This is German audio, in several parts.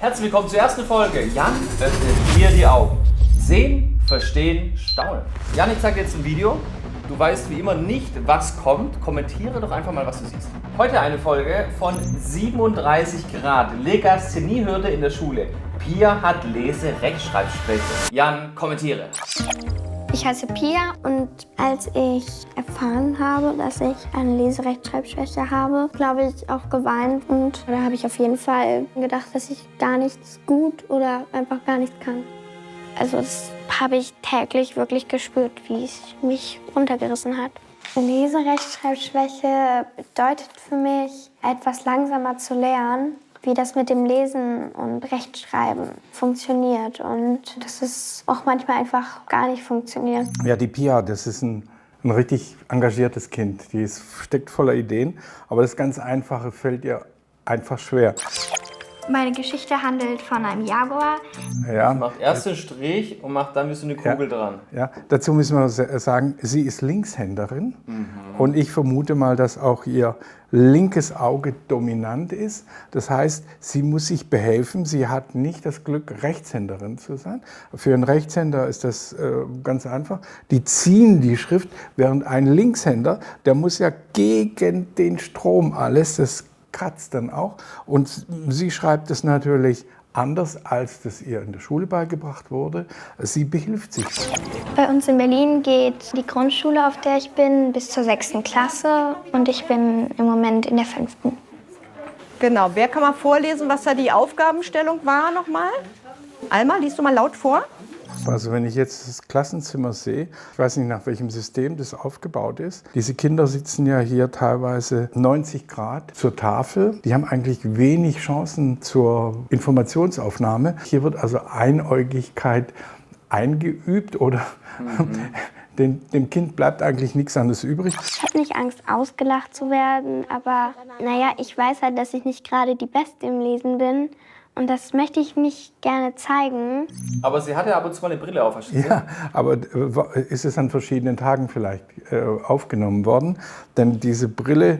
Herzlich willkommen zur ersten Folge. Jan öffnet dir die Augen. Sehen, verstehen, staunen. Jan, ich zeige dir jetzt ein Video. Du weißt wie immer nicht, was kommt. Kommentiere doch einfach mal, was du siehst. Heute eine Folge von 37 Grad. Legastheniehürde in der Schule. Pia hat Lese-Rechtschreibschwäche. Jan, kommentiere. Ich heiße Pia und als ich erfahren habe, dass ich eine Leserechtschreibschwäche habe, glaube ich auch geweint und da habe ich auf jeden Fall gedacht, dass ich gar nichts gut oder einfach gar nichts kann. Also das habe ich täglich wirklich gespürt, wie es mich runtergerissen hat. Leserechtschreibschwäche bedeutet für mich, etwas langsamer zu lernen, wie das mit dem Lesen und Rechtschreiben funktioniert und dass es auch manchmal einfach gar nicht funktioniert. Ja, die Pia, das ist ein richtig engagiertes Kind. Die steckt voller Ideen, aber das ganz Einfache fällt ihr einfach schwer. Meine Geschichte handelt von einem Jaguar. Ja, Macht erst den Strich und macht dann eine Kugel dran. ja, dazu müssen wir sagen, sie ist Linkshänderin und ich vermute mal, dass auch ihr linkes Auge dominant ist. Das heißt, sie muss sich behelfen. Sie hat nicht das Glück, Rechtshänderin zu sein. Für einen Rechtshänder ist das ganz einfach. Die ziehen die Schrift, während ein Linkshänder, der muss ja gegen den Strom alles, das kratzt dann auch. Und sie schreibt es natürlich anders, als das ihr in der Schule beigebracht wurde. Sie behilft sich. Bei uns in Berlin geht die Grundschule, auf der ich bin, bis zur 6. Klasse und ich bin im Moment in der 5. Genau, wer kann mal vorlesen, was da die Aufgabenstellung war nochmal? Alma, liest du mal laut vor? Also wenn ich jetzt das Klassenzimmer sehe, ich weiß nicht, nach welchem System das aufgebaut ist. Diese Kinder sitzen ja hier teilweise 90 Grad zur Tafel. Die haben eigentlich wenig Chancen zur Informationsaufnahme. Hier wird also Einäugigkeit eingeübt oder dem Kind bleibt eigentlich nichts anderes übrig. Ich habe nicht Angst, ausgelacht zu werden, aber naja, ich weiß halt, dass ich nicht gerade die Beste im Lesen bin. Und das möchte ich mich gerne zeigen. Aber sie hatte ab und zu mal eine Brille auf. Hast du gesehen? Ja, aber ist es an verschiedenen Tagen vielleicht aufgenommen worden? Denn diese Brille,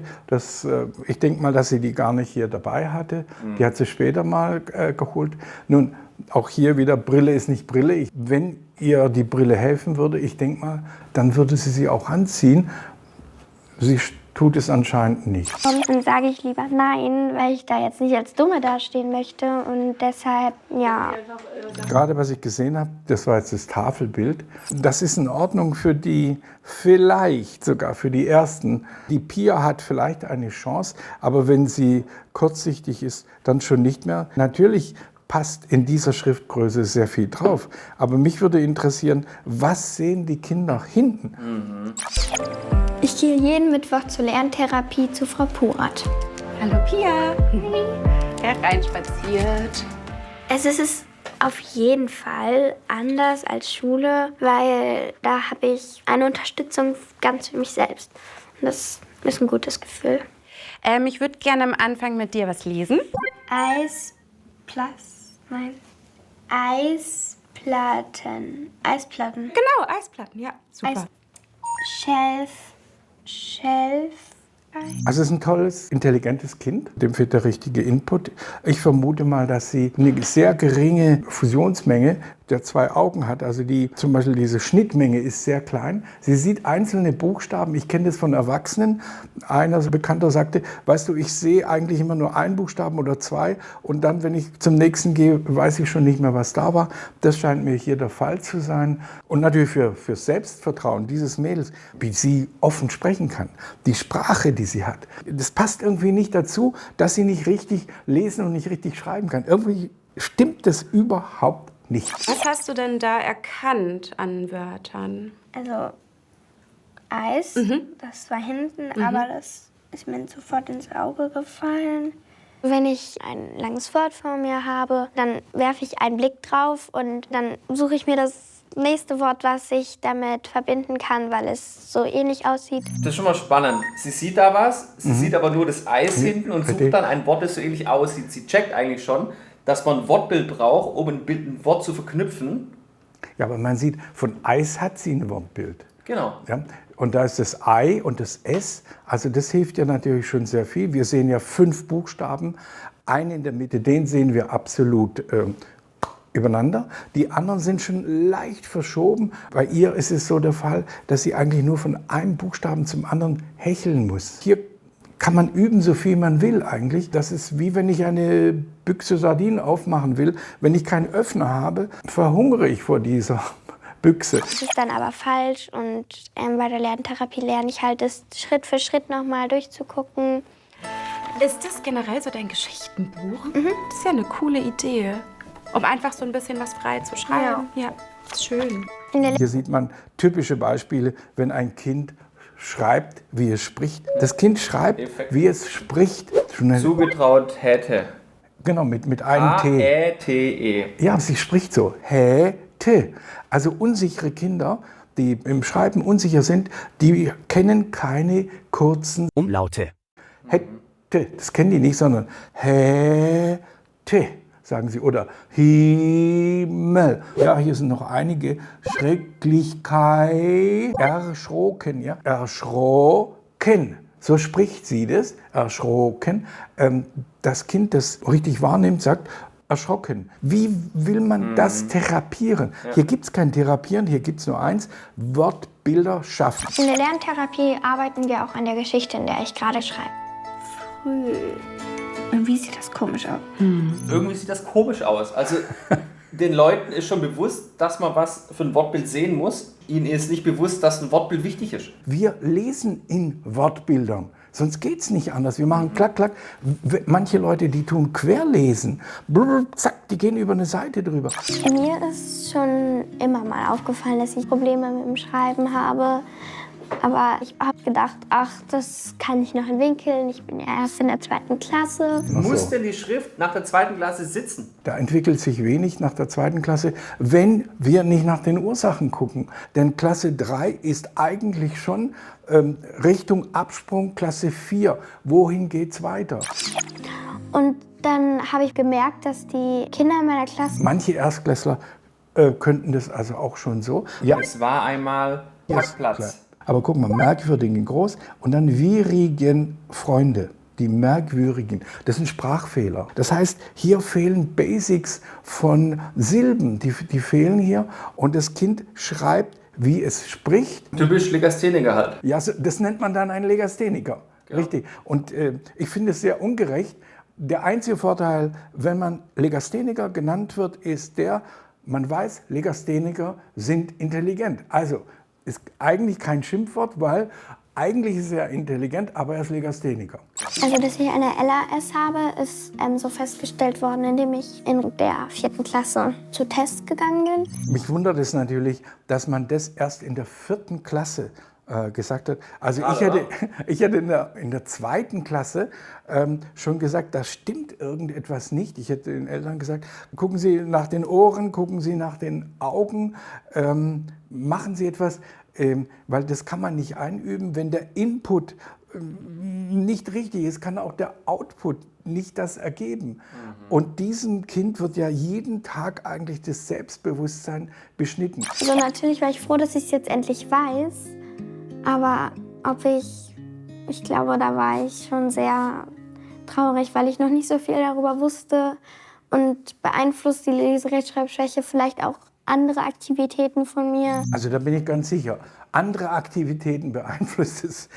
ich denke mal, dass sie die gar nicht hier dabei hatte. Die hat sie später mal geholt. Nun, auch hier wieder, Brille ist nicht Brille. Wenn ihr die Brille helfen würde, ich denke mal, dann würde sie auch anziehen. Sie tut es anscheinend nicht. Und dann sage ich lieber nein, weil ich da jetzt nicht als Dumme dastehen möchte und deshalb, ja. Gerade was ich gesehen habe, das war jetzt das Tafelbild, das ist in Ordnung für die, vielleicht sogar für die Ersten. Die Pia hat vielleicht eine Chance, aber wenn sie kurzsichtig ist, dann schon nicht mehr. Natürlich passt in dieser Schriftgröße sehr viel drauf, aber mich würde interessieren, was sehen die Kinder hinten? Ich gehe jeden Mittwoch zur Lerntherapie zu Frau Purat. Hallo Pia. Hereinspaziert. Es ist auf jeden Fall anders als Schule, weil da habe ich eine Unterstützung ganz für mich selbst. Und das ist ein gutes Gefühl. Ich würde gerne am Anfang mit dir was lesen. Eisplatten. Genau, Eisplatten, ja, super. Shelf. Also es ist ein tolles, intelligentes Kind, dem fehlt der richtige Input. Ich vermute mal, dass sie eine sehr geringe Fusionsmenge der zwei Augen hat. Also zum Beispiel diese Schnittmenge ist sehr klein. Sie sieht einzelne Buchstaben. Ich kenne das von Erwachsenen. Einer Bekannter sagte, weißt du, ich sehe eigentlich immer nur einen Buchstaben oder zwei und dann, wenn ich zum nächsten gehe, weiß ich schon nicht mehr, was da war. Das scheint mir hier der Fall zu sein. Und natürlich für Selbstvertrauen dieses Mädels, wie sie offen sprechen kann. Die Sprache, die sie hat. Das passt irgendwie nicht dazu, dass sie nicht richtig lesen und nicht richtig schreiben kann. Irgendwie stimmt das überhaupt nicht. Was hast du denn da erkannt an Wörtern? Also Eis, das war hinten, aber das ist mir sofort ins Auge gefallen. Wenn ich ein langes Wort vor mir habe, dann werfe ich einen Blick drauf und dann suche ich mir das nächste Wort, was ich damit verbinden kann, weil es so ähnlich aussieht. Das ist schon mal spannend. Sie sieht da was, sie sieht aber nur das Eis hinten und sucht dann ein Wort, das so ähnlich aussieht. Sie checkt eigentlich schon, dass man ein Wortbild braucht, um ein Wort zu verknüpfen. Ja, aber man sieht, von Eis hat sie ein Wortbild. Genau. Ja? Und da ist das Ei und das S. Also das hilft ja natürlich schon sehr viel. Wir sehen ja 5 Buchstaben. Einen in der Mitte, den sehen wir absolut übereinander. Die anderen sind schon leicht verschoben. Bei ihr ist es so der Fall, dass sie eigentlich nur von einem Buchstaben zum anderen hecheln muss. Hier kann man üben, so viel man will eigentlich. Das ist wie wenn ich eine Büchse Sardinen aufmachen will. Wenn ich keinen Öffner habe, verhungere ich vor dieser Büchse. Das ist dann aber falsch und bei der Lerntherapie lerne ich halt, das Schritt für Schritt nochmal durchzugucken. Ist das generell so dein Geschichtenbuch? Das ist ja eine coole Idee, um einfach so ein bisschen was frei zu schreiben. Ja, ist schön. Hier sieht man typische Beispiele, wenn ein Kind schreibt, wie es spricht. Das Kind schreibt, wie es spricht. Zugetraut hätte. Genau, mit einem T. A-E-T-E. Ja, sie spricht so. Hätte. Also unsichere Kinder, die im Schreiben unsicher sind, die kennen keine kurzen Umlaute. Hätte. Das kennen die nicht, sondern hätte, sagen sie. Oder Himmel. Ja, hier sind noch einige. Schrecklichkeit. Erschrocken. Ja? Erschrocken. So spricht sie das. Erschrocken. Das Kind, das richtig wahrnimmt, sagt erschrocken. Wie will man das therapieren? Ja. Hier gibt es kein Therapieren, hier gibt es nur eins: Wortbilder schaffen. In der Lerntherapie arbeiten wir auch an der Geschichte, in der ich gerade schreibe. Früh. Irgendwie sieht das komisch aus. Irgendwie sieht das komisch aus. Also den Leuten ist schon bewusst, dass man was für ein Wortbild sehen muss. Ihnen ist nicht bewusst, dass ein Wortbild wichtig ist. Wir lesen in Wortbildern. Sonst geht es nicht anders. Wir machen klack, klack. Manche Leute, die tun querlesen. Brrr, zack, die gehen über eine Seite drüber. Mir ist schon immer mal aufgefallen, dass ich Probleme mit dem Schreiben habe. Aber ich habe gedacht, ach, das kann ich noch entwickeln. Ich bin ja erst in der 2. Klasse. Muss denn die Schrift nach der 2. Klasse sitzen? Da entwickelt sich wenig nach der 2. Klasse, wenn wir nicht nach den Ursachen gucken. Denn Klasse 3 ist eigentlich schon Richtung Absprung Klasse 4. Wohin geht's weiter? Und dann habe ich gemerkt, dass die Kinder in meiner Klasse... Manche Erstklässler könnten das also auch schon so. Ja, Es war einmal Parkplatz. klar. Aber guck mal, merkwürdigen groß und dann wierigen Freunde. Die merkwürdigen, das sind Sprachfehler. Das heißt, hier fehlen Basics von Silben, die fehlen hier. Und das Kind schreibt, wie es spricht. Typisch Legastheniker halt. Ja, das nennt man dann einen Legastheniker. Ja. Richtig. Und ich finde es sehr ungerecht. Der einzige Vorteil, wenn man Legastheniker genannt wird, ist man weiß, Legastheniker sind intelligent. Also ist eigentlich kein Schimpfwort, weil eigentlich ist er intelligent, aber er ist Legastheniker. Also, dass ich eine LAS habe, ist so festgestellt worden, indem ich in der 4. Klasse zu Tests gegangen bin. Mich wundert es natürlich, dass man das erst in der 4. Klasse gesagt hat. Also ich hätte in der 2. Klasse schon gesagt, da stimmt irgendetwas nicht. Ich hätte den Eltern gesagt, gucken Sie nach den Ohren, gucken Sie nach den Augen, machen Sie etwas, weil das kann man nicht einüben. Wenn der Input nicht richtig ist, kann auch der Output nicht das ergeben. Und diesem Kind wird ja jeden Tag eigentlich das Selbstbewusstsein beschnitten. Also natürlich war ich froh, dass ich es jetzt endlich weiß. Aber ich glaube, da war ich schon sehr traurig, weil ich noch nicht so viel darüber wusste. Und beeinflusst die Leserechtschreibschwäche vielleicht auch andere Aktivitäten von mir? Also da bin ich ganz sicher. Andere Aktivitäten beeinflusst es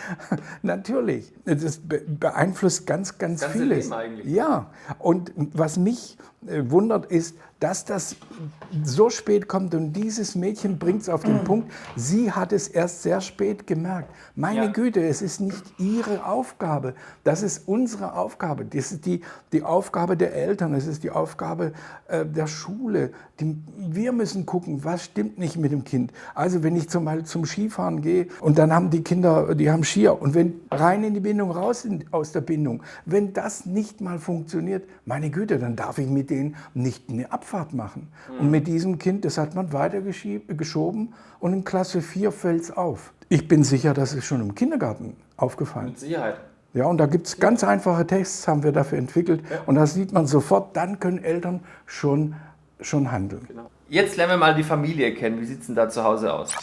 natürlich. Das beeinflusst ganz vieles. Leben eigentlich. Ja, und was mich wundert ist, dass das so spät kommt und dieses Mädchen bringt es auf den Punkt. Sie hat es erst sehr spät gemerkt. Meine Güte, es ist nicht ihre Aufgabe. Das ist unsere Aufgabe. Das ist die Aufgabe der Eltern. Es ist die Aufgabe der Schule. Wir müssen gucken, was stimmt nicht mit dem Kind. Also wenn ich zum Skifahren gehe und dann haben die Kinder, die haben Skier und wenn rein in die Bindung, raus aus der Bindung, wenn das nicht mal funktioniert, meine Güte, dann darf ich mit denen nicht eine Abfahrt machen. Und mit diesem Kind, das hat man weiter geschoben und in Klasse 4 fällt es auf. Ich bin sicher, das ist schon im Kindergarten aufgefallen. Mit Sicherheit. Ja, und da gibt es ganz einfache Tests, haben wir dafür entwickelt. Ja. Und da sieht man sofort, dann können Eltern schon handeln. Genau. Jetzt lernen wir mal die Familie kennen. Wie sieht es denn da zu Hause aus?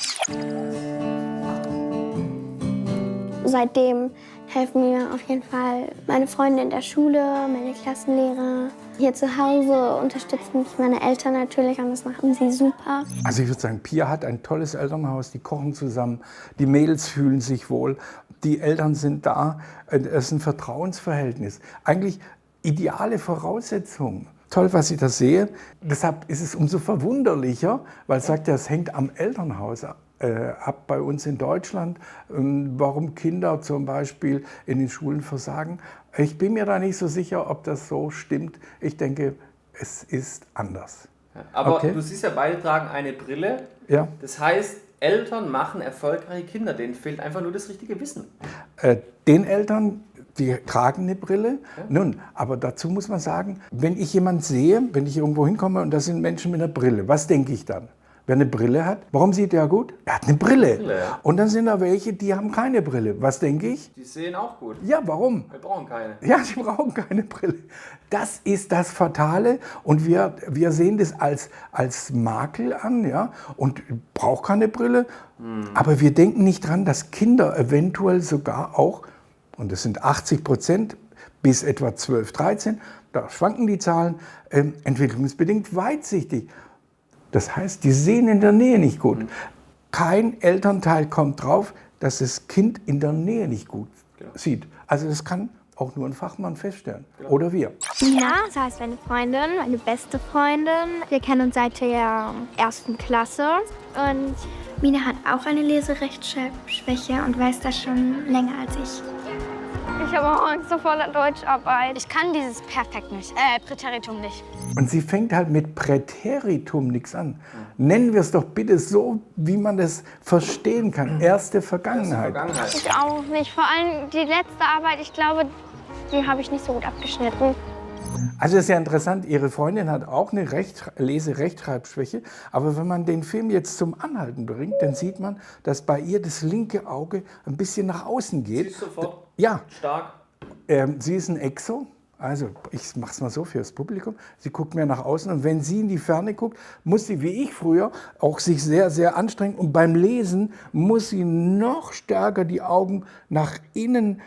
Seitdem helfen mir auf jeden Fall meine Freunde in der Schule, meine Klassenlehrer. Hier zu Hause unterstützen mich meine Eltern natürlich und das machen sie super. Also ich würde sagen, Pia hat ein tolles Elternhaus, die kochen zusammen, die Mädels fühlen sich wohl, die Eltern sind da, es ist ein Vertrauensverhältnis. Eigentlich ideale Voraussetzungen. Toll, was ich da sehe. Deshalb ist es umso verwunderlicher, weil es sagt ja, es hängt am Elternhaus ab bei uns in Deutschland, warum Kinder zum Beispiel in den Schulen versagen. Ich bin mir da nicht so sicher, ob das so stimmt. Ich denke, es ist anders. Aber Okay. du siehst ja, beide tragen eine Brille. Ja. Das heißt, Eltern machen erfolgreiche Kinder. Denen fehlt einfach nur das richtige Wissen. Den Eltern, die tragen eine Brille. Nun, aber dazu muss man sagen, wenn ich jemanden sehe, wenn ich irgendwo hinkomme und da sind Menschen mit einer Brille, was denke ich dann? Wer eine Brille hat, warum sieht der gut? Er hat eine Brille. Ja. Und dann sind da welche, die haben keine Brille. Was denke ich? Die sehen auch gut. Ja, warum? Wir brauchen keine. Ja, sie brauchen keine Brille. Das ist das Fatale und wir sehen das als Makel an, ja, und braucht keine Brille. Aber wir denken nicht dran, dass Kinder eventuell sogar auch, und das sind 80% bis etwa 12, 13, da schwanken die Zahlen, entwicklungsbedingt weitsichtig. Das heißt, die sehen in der Nähe nicht gut. Kein Elternteil kommt drauf, dass das Kind in der Nähe nicht gut sieht. Also das kann auch nur ein Fachmann feststellen. Oder wir. Nina, das heißt meine Freundin, meine beste Freundin. Wir kennen uns seit der 1. Klasse. Und Mina hat auch eine Leserechtschreibschwäche und weiß das schon länger als ich. Ich habe auch Angst vor der Deutscharbeit. Ich kann dieses Perfekt nicht, Präteritum nicht. Und sie fängt halt mit Präteritum nichts an. Nennen wir es doch bitte so, wie man das verstehen kann. Erste Vergangenheit. Ich auch nicht. Vor allem die letzte Arbeit, ich glaube, die habe ich nicht so gut abgeschnitten. Also das ist ja interessant, Ihre Freundin hat auch eine Lese-Rechtschreibschwäche. Aber wenn man den Film jetzt zum Anhalten bringt, dann sieht man, dass bei ihr das linke Auge ein bisschen nach außen geht. Siehst du sofort? Ja, Stark. sie ist ein Exo. Also ich mache es mal so fürs Publikum. Sie guckt mehr nach außen und wenn sie in die Ferne guckt, muss sie, wie ich früher, auch sich sehr, sehr anstrengen. Und beim Lesen muss sie noch stärker die Augen nach innen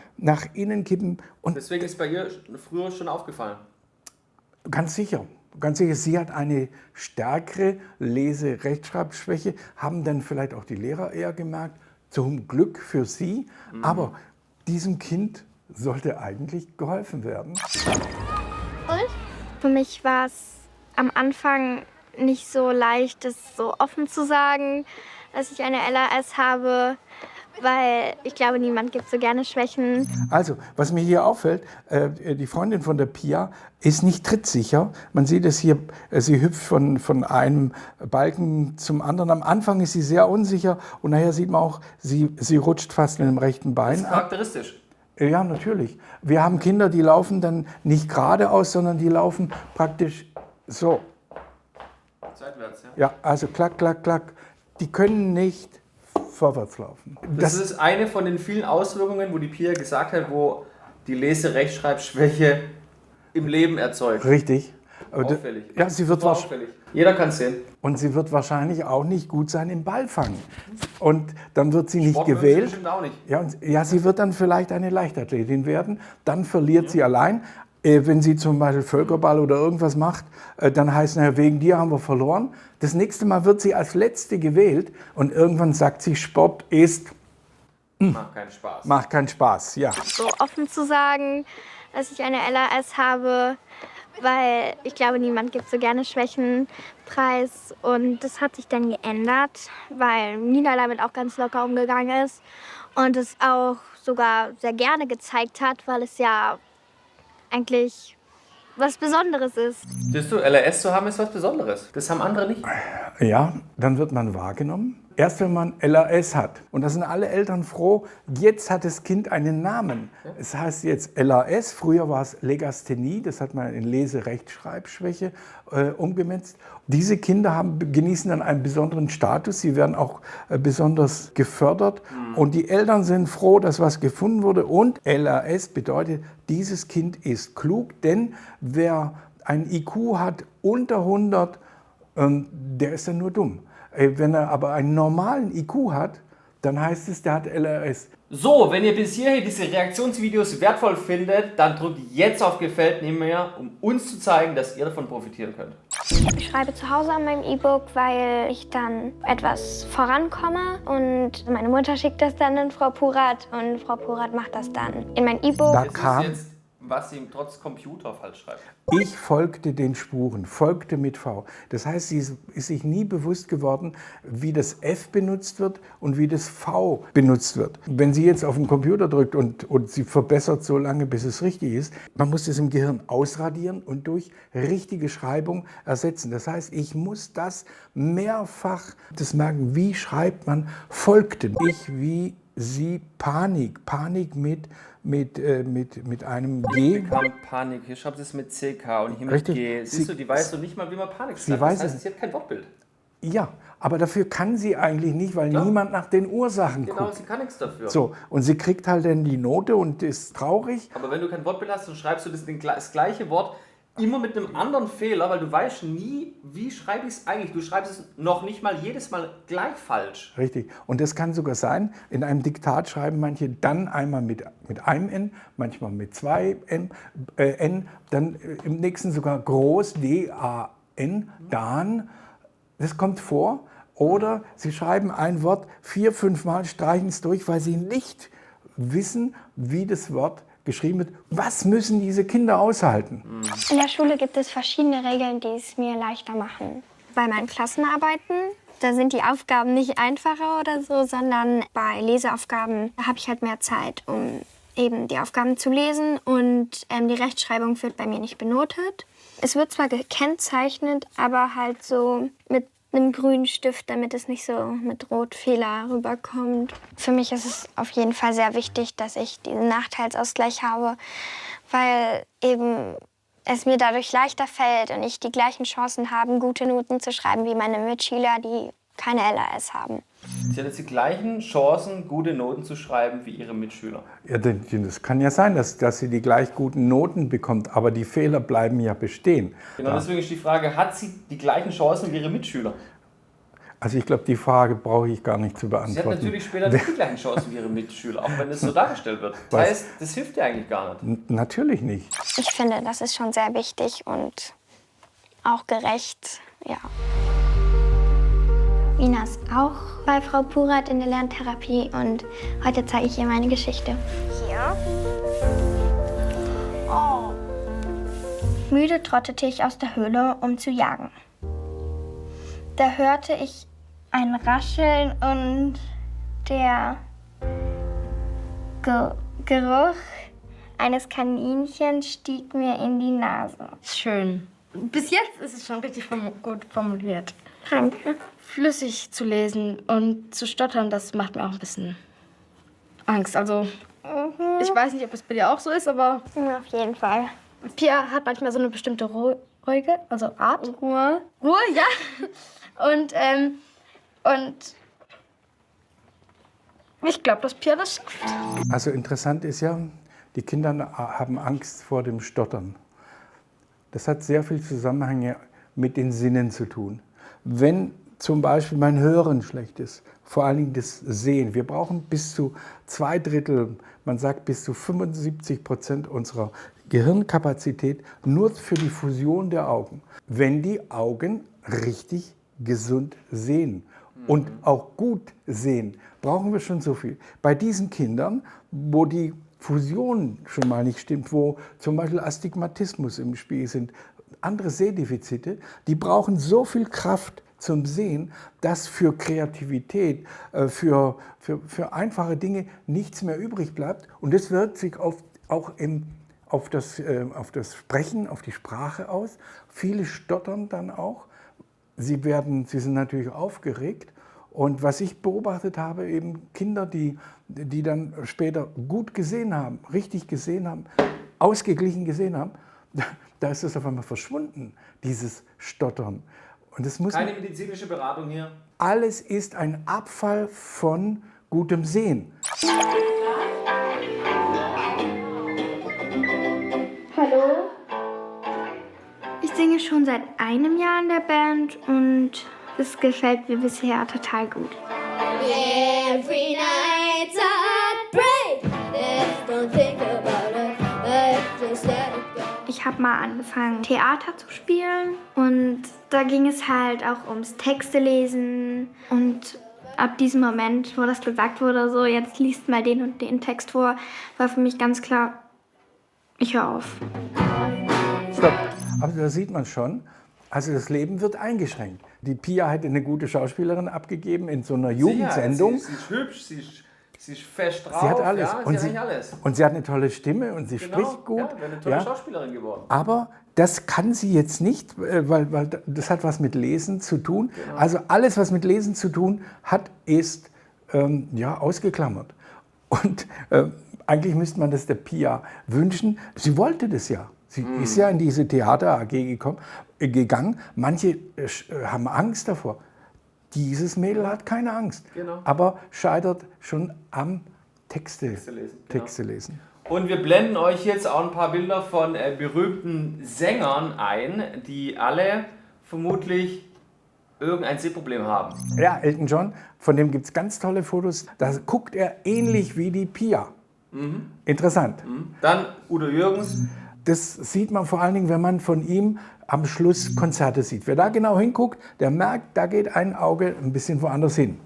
kippen. Und Deswegen ist bei ihr früher schon aufgefallen. ganz sicher, sie hat eine stärkere Lese-Rechtschreibschwäche, haben dann vielleicht auch die Lehrer eher gemerkt, zum Glück für sie. Aber diesem Kind sollte eigentlich geholfen werden. Für mich war es am Anfang nicht so leicht, das so offen zu sagen, dass ich eine LAS habe, weil ich glaube, niemand gibt so gerne Schwächen. Also, was mir hier auffällt, die Freundin von der Pia ist nicht trittsicher. Man sieht es hier, sie hüpft von einem Balken zum anderen. Am Anfang ist sie sehr unsicher und nachher sieht man auch, sie rutscht fast mit dem rechten Das Bein ist ab. charakteristisch. Ja, natürlich. Wir haben Kinder, die laufen dann nicht geradeaus, sondern die laufen praktisch so. Seitwärts, ja. Ja, also klack, klack, klack. Die können nicht vorwärts laufen. Das ist eine von den vielen Auswirkungen, wo die Pia gesagt hat, wo die Lese-Rechtschreibschwäche im Leben erzeugt. Richtig. Auffällig. Ja, sie wird Auffällig. Jeder kann es sehen. und sie wird wahrscheinlich auch nicht gut sein im Ballfangen. Und dann wird sie nicht Sport mögen sie gewählt. bestimmt auch nicht. Ja, sie wird dann vielleicht eine Leichtathletin werden. Dann verliert sie allein. Wenn sie zum Beispiel Völkerball oder irgendwas macht, dann heißt es, wegen dir haben wir verloren. Das nächste Mal wird sie als Letzte gewählt und irgendwann sagt sie, Sport Macht keinen Spaß. macht keinen Spaß. Ja. So offen zu sagen, dass ich eine LAS habe, weil ich glaube, niemand gibt so gerne Schwächen preis. Und das hat sich dann geändert, weil Nina damit auch ganz locker umgegangen ist und es auch sogar sehr gerne gezeigt hat, weil es ja eigentlich was Besonderes ist. Siehst du, LRS zu haben ist was Besonderes. Das haben andere nicht. Ja, dann wird man wahrgenommen. Erst wenn man LAS hat. Und da sind alle Eltern froh, jetzt hat das Kind einen Namen. Es heißt jetzt LAS, früher war es Legasthenie, das hat man in Lese-Rechtschreibschwäche umgemünzt. Diese Kinder genießen dann einen besonderen Status, sie werden auch besonders gefördert. Und die Eltern sind froh, dass was gefunden wurde. Und LAS bedeutet, dieses Kind ist klug, denn wer ein IQ hat unter 100, der ist dann nur dumm. Wenn er aber einen normalen IQ hat, dann heißt es, der hat LRS. So, wenn ihr bis hierhin diese Reaktionsvideos wertvoll findet, dann drückt jetzt auf Gefällt mir, um uns zu zeigen, dass ihr davon profitieren könnt. Ich schreibe zu Hause an meinem E-Book, weil ich dann etwas vorankomme. Und meine Mutter schickt das dann an Frau Purat und Frau Purat macht das dann in mein E-Book. Da Das kam, ist jetzt, was sie trotz Computer falsch schreibt. ich folgte den Spuren, folgte mit V. Das heißt, sie ist sich nie bewusst geworden, wie das F benutzt wird und wie das V benutzt wird. Wenn sie jetzt auf den Computer drückt und sie verbessert so lange, bis es richtig ist, man muss das im Gehirn ausradieren und durch richtige Schreibung ersetzen. Das heißt, ich muss das mehrfach das merken. Wie schreibt man folgte? Ich wie sie Panik. Panik mit einem G. Kam Panik. Hier schreibt es mit CK und hier mit Richtig. G. Siehst du, die weiß doch nicht mal, wie man Panik Sie schreibt. weiß Das heißt, es. sie hat kein Wortbild. Ja, aber dafür kann sie eigentlich nicht, weil Klar. niemand nach den Ursachen Genau, guckt. sie kann nichts dafür. So, und sie kriegt halt dann die Note und ist traurig. Aber wenn du kein Wortbild hast, dann schreibst du das gleiche Wort immer mit einem anderen Fehler, weil du weißt nie, wie schreibe ich es eigentlich. Du schreibst es noch nicht mal jedes Mal gleich falsch. Richtig. Und das kann sogar sein, in einem Diktat schreiben manche dann einmal mit einem N, manchmal mit zwei N, dann im nächsten sogar groß, D-A-N, Dan. Das kommt vor. Oder sie schreiben ein Wort 4, 5 Mal, streichen es durch, weil sie nicht wissen, wie das Wort geschrieben wird. Was müssen diese Kinder aushalten? In der Schule gibt es verschiedene Regeln, die es mir leichter machen. Bei meinen Klassenarbeiten, da sind die Aufgaben nicht einfacher oder so, sondern bei Leseaufgaben habe ich halt mehr Zeit, um eben die Aufgaben zu lesen und die Rechtschreibung wird bei mir nicht benotet. Es wird zwar gekennzeichnet, aber halt so mit einem grünen Stift, damit es nicht so mit Rotfehler rüberkommt. Für mich ist es auf jeden Fall sehr wichtig, dass ich diesen Nachteilsausgleich habe, weil eben es mir dadurch leichter fällt und ich die gleichen Chancen habe, gute Noten zu schreiben wie meine Mitschüler, die keine LAS haben. Sie hat jetzt die gleichen Chancen, gute Noten zu schreiben wie ihre Mitschüler. Ja, das kann ja sein, dass sie die gleich guten Noten bekommt, aber die Fehler bleiben ja bestehen. Genau, deswegen ist die Frage, hat sie die gleichen Chancen wie ihre Mitschüler? Also ich glaube, die Frage brauche ich gar nicht zu beantworten. Sie hat natürlich später nicht die gleichen Chancen wie ihre Mitschüler, auch wenn es so dargestellt wird. Das heißt, das hilft ihr eigentlich gar nicht. Natürlich nicht. Ich finde, das ist schon sehr wichtig und auch gerecht, ja. Ina ist auch bei Frau Purat in der Lerntherapie und heute zeige ich ihr meine Geschichte. Hier. Oh. Müde trottete ich aus der Höhle, um zu jagen. Da hörte ich ein Rascheln und der Geruch eines Kaninchens stieg mir in die Nase. Schön. Bis jetzt ist es schon richtig gut formuliert. Danke. Flüssig zu lesen und zu stottern, das macht mir auch ein bisschen Angst. Also, ich weiß nicht, ob es bei dir auch so ist, aber Auf jeden Fall. Pia hat manchmal so eine bestimmte ruhige, also Art. Ruhe, ja. Und ich glaube, dass Pia das schafft. Also interessant ist ja, die Kinder haben Angst vor dem Stottern. Das hat sehr viel Zusammenhänge mit den Sinnen zu tun. Wenn zum Beispiel mein Hören schlecht ist, vor allen Dingen das Sehen. Wir brauchen bis zu 2/3, man sagt bis zu 75% unserer Gehirnkapazität nur für die Fusion der Augen. Wenn die Augen richtig gesund sehen und auch gut sehen, brauchen wir schon so viel. Bei diesen Kindern, wo die Fusion schon mal nicht stimmt, wo zum Beispiel Astigmatismus im Spiel sind, andere Sehdefizite, die brauchen so viel Kraft zum Sehen, dass für Kreativität, für einfache Dinge nichts mehr übrig bleibt. Und das wirkt sich auch auf das Sprechen, auf die Sprache aus. Viele stottern dann auch. Sie sind natürlich aufgeregt. Und was ich beobachtet habe, eben Kinder, die dann später gut gesehen haben, richtig gesehen haben, ausgeglichen gesehen haben, da ist es auf einmal verschwunden, dieses Stottern. Und das muss Keine medizinische Beratung hier. alles ist ein Abfall von gutem Sehen. Hallo? Ich singe schon seit einem Jahr in der Band und es gefällt mir bisher total gut. Yeah. Every night's a break. Don't think about it, just let it go. Ich habe mal angefangen, Theater zu spielen und da ging es halt auch ums Texte lesen und ab diesem Moment, wo das gesagt wurde, so jetzt liest mal den und den Text vor, war für mich ganz klar, ich höre auf. Stopp. Aber da sieht man schon, also das Leben wird eingeschränkt. Die Pia hätte eine gute Schauspielerin abgegeben in so einer Jugendsendung. Sie ist hübsch, sie ist fest drauf. Sie hat alles. Ja, und, sie hat alles. Und sie hat eine tolle Stimme und sie spricht gut. Ja, wäre eine tolle Schauspielerin geworden. Aber das kann sie jetzt nicht, weil das hat was mit Lesen zu tun. Genau. Also alles, was mit Lesen zu tun hat, ist ausgeklammert. Und eigentlich müsste man das der Pia wünschen. Sie wollte das ja. Sie ist ja in diese Theater AG gegangen. Manche haben Angst davor. Dieses Mädel hat keine Angst, aber scheitert schon am Texte lesen. Und wir blenden euch jetzt auch ein paar Bilder von berühmten Sängern ein, die alle vermutlich irgendein Sehproblem haben. Ja, Elton John, von dem gibt es ganz tolle Fotos. Da guckt er ähnlich wie die Pia. Interessant. Dann Udo Jürgens. Das sieht man vor allen Dingen, wenn man von ihm am Schluss Konzerte sieht. Wer da genau hinguckt, der merkt, da geht ein Auge ein bisschen woanders hin.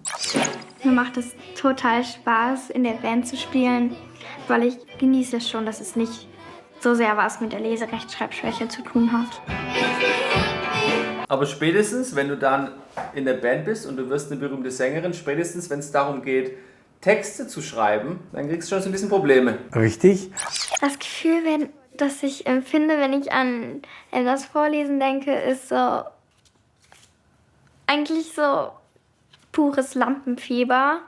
Mir macht es total Spaß, in der Band zu spielen, weil ich genieße es schon, dass es nicht so sehr was mit der Leserechtschreibschwäche zu tun hat. Aber spätestens, wenn du dann in der Band bist und du wirst eine berühmte Sängerin, spätestens, wenn es darum geht, Texte zu schreiben, dann kriegst du schon so ein bisschen Probleme. Richtig? Das Gefühl, das ich empfinde, wenn ich an das Vorlesen denke, ist so eigentlich so pures Lampenfieber.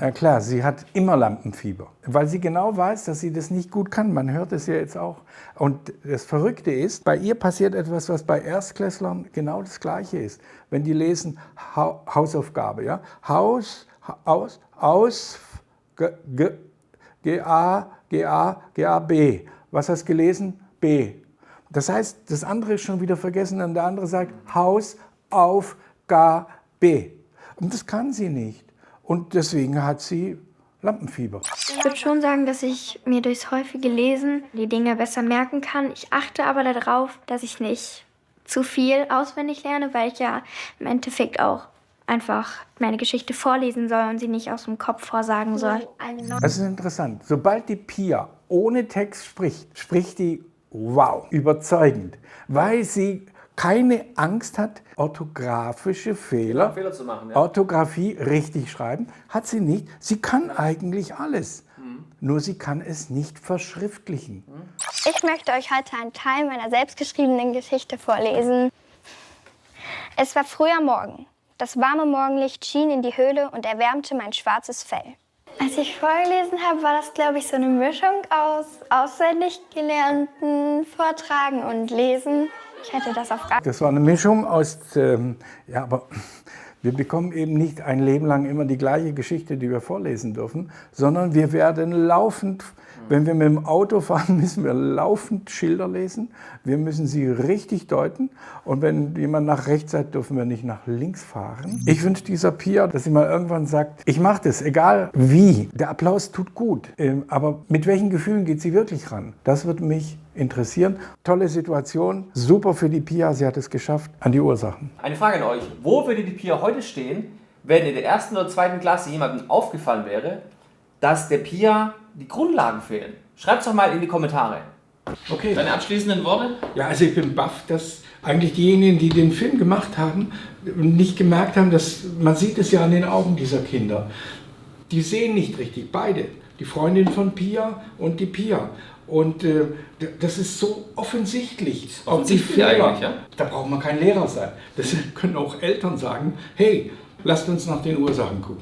Ja klar, sie hat immer Lampenfieber, weil sie genau weiß, dass sie das nicht gut kann. Man hört es ja jetzt auch. Und das Verrückte ist, bei ihr passiert etwas, was bei Erstklässlern genau das Gleiche ist. Wenn die lesen Hausaufgabe, ja, G-A-B. Was hast du gelesen? B. Das heißt, das andere ist schon wieder vergessen und der andere sagt Hausaufgabe. Und das kann sie nicht. Und deswegen hat sie Lampenfieber. Ich würde schon sagen, dass ich mir durchs häufige Lesen die Dinge besser merken kann. Ich achte aber darauf, dass ich nicht zu viel auswendig lerne, weil ich ja im Endeffekt auch einfach meine Geschichte vorlesen soll und sie nicht aus dem Kopf vorsagen soll. Das ist interessant. Sobald die Pia ohne Text spricht, spricht die wow, überzeugend, weil sie keine Angst hat, orthografische Fehler zu machen. Ja. Orthographie richtig schreiben, hat sie nicht. Sie kann eigentlich alles, nur sie kann es nicht verschriftlichen. Ich möchte euch heute einen Teil meiner selbstgeschriebenen Geschichte vorlesen. Es war früh am Morgen. Das warme Morgenlicht schien in die Höhle und erwärmte mein schwarzes Fell. Als ich vorgelesen habe, war das, glaube ich, so eine Mischung aus auswendig gelernten Vortragen und Lesen. Ich hätte das auf gar Das war eine Mischung aus, aber wir bekommen eben nicht ein Leben lang immer die gleiche Geschichte, die wir vorlesen dürfen, sondern wir werden laufend, wenn wir mit dem Auto fahren, müssen wir laufend Schilder lesen. Wir müssen sie richtig deuten und wenn jemand nach rechts sagt, dürfen wir nicht nach links fahren. Ich wünsche dieser Pia, dass sie mal irgendwann sagt, ich mache das, egal wie. Der Applaus tut gut, aber mit welchen Gefühlen geht sie wirklich ran? Das würde mich interessieren. Tolle Situation, super für die Pia, sie hat es geschafft. An die Ursachen. Eine Frage an euch, wo würde die Pia heute stehen, wenn in der 1. oder 2. Klasse jemandem aufgefallen wäre, dass der Pia die Grundlagen fehlen? Schreibt es doch mal in die Kommentare. Okay. Deine abschließenden Worte? Ja, also ich bin baff, dass eigentlich diejenigen, die den Film gemacht haben, nicht gemerkt haben, dass man sieht es ja an den Augen dieser Kinder. Die sehen nicht richtig, beide. Die Freundin von Pia und die Pia. Und das ist so offensichtlich. Auch die Fehler. Ja? Da braucht man kein Lehrer sein. Das können auch Eltern sagen, hey, lasst uns nach den Ursachen gucken.